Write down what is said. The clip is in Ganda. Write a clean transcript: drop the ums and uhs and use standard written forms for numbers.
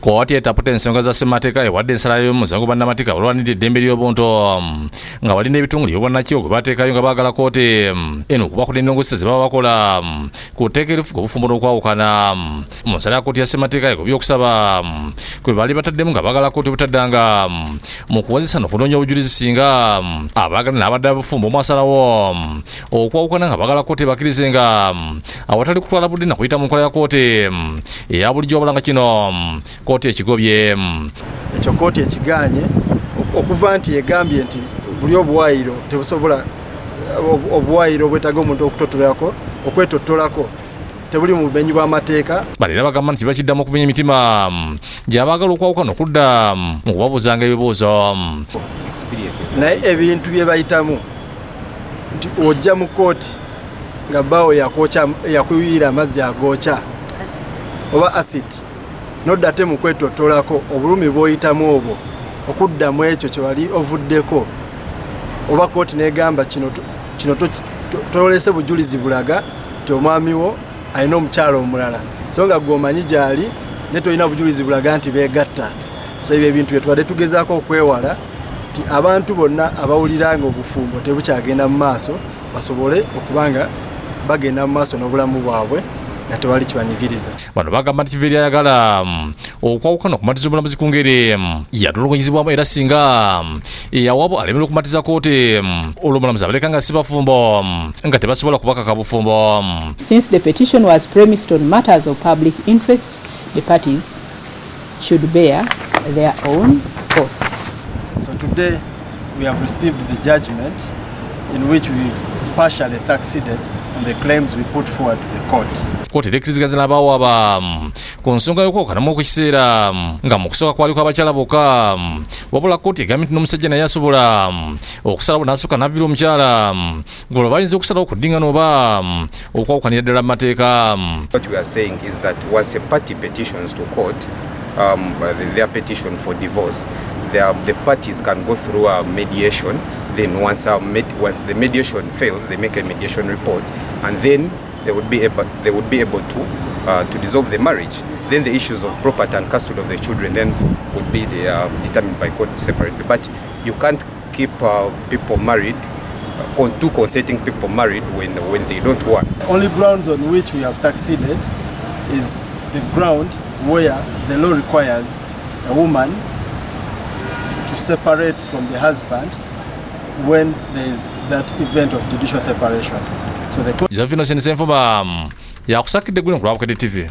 Kkooti etaputta ensonga za ssemateeka ewadde ensala y'omusango bannamateeka balwanirira eddembe ly'obuntu nga balina ebitongole by'obwannakyo gwe bateekayo nga baagala kkooti eno okubakola ennongoseza ze baba bakola ku tteeka erifuga obufumbo n'okwawukana. Mu nsala ya kkooti ya ssemateeka ekubye okusaba kwe baali bataddemu nga baagala kkooti obutaddanga mu kuwozesa n'okunoonya obujulizi singa abaagala n'abadde abafumbo omwasalawo okwawukana nga baagala kkooti ebakkirize nga awatali kutwala budde na kuyita mu nkola ya kkooti eya bulijjo wabula nga kino kkooti ekigobye. Ekyo kkooti ekigaanye okuva nti egambye nti buli obuwaayiro tebusobola obuwaayiro obwetaaga omuntu okutotolako okwetottolako tebuli mu bumenyi bw'amateeka. Balina bagamba nti bakiddamu okumenya emitima gy'abaagala okwawukana okudda mu kubabuzanga ebibuuzo. Naye ebintu bye bayitamu nti ojja mu kkooti nga bbaawo yakuyira amazzi agookya oba acid nodda ate mu kwetottolako obulumi bw'oyitamu obwo okuddamu ekyo kye wali ovuddeko oba kkooti n'egamba kino tolese bujulizi bulaga nti omwami wo alina omukyalo omulala so nga gw'omanyi gy'ali ne tolina bujulizi bulaga nti beegatta. So ebyo ebintu bye tubadde tugezaako okwewala nti abantu bonna abawulira nga obufumbo tebukyagenda mu maaso basobole okubanga bagenda mu maaso n'obulamu bwabwe nga tewali kibanyigiriza. Bano bagamba nti kiva eryayagala okwawukana okumatiza obulamuzi ku ngeri yatulugunyizibwamu era singa yawabo alemera okumatiza kkooti olw'omulamuzi abaleka nga si bafumbo nga tebasobola kubakaka bufumbo. Since the petition was premised on matters of public interest, the parties should bear their own costs. So today we have received the judgment in which we've partially succeeded on the claims we put forward to the court. Kkooti etekkiriziganza n'abawaaba ku nsonga y'okwawukanamu okukiseera nga mu kusooka kwaliko abakyala bokka wabula kkooti egambye nti n'omusajja naye asobola okusalawo n'asooka n'aviira omukyala ng'olwo bayinza okusalawo okuddingana oba okwawukanira ddala mu mateeka. What we are saying is that once a party petitions to court their petition for divorce, the parties can go through a mediation. Then once the mediation fails, they make a mediation report, and then they would be able to dissolve the marriage. Then the issues of property and custody of the children then would be determined by court separately. But you can't keep people married, two consenting people married when they don't want. The only grounds on which we have succeeded is the ground where the law requires a woman to separate from the husband when there is that event of judicial separation. So the court Josephine Sensenfuma yakusakidde gwe ku Bukedde TV.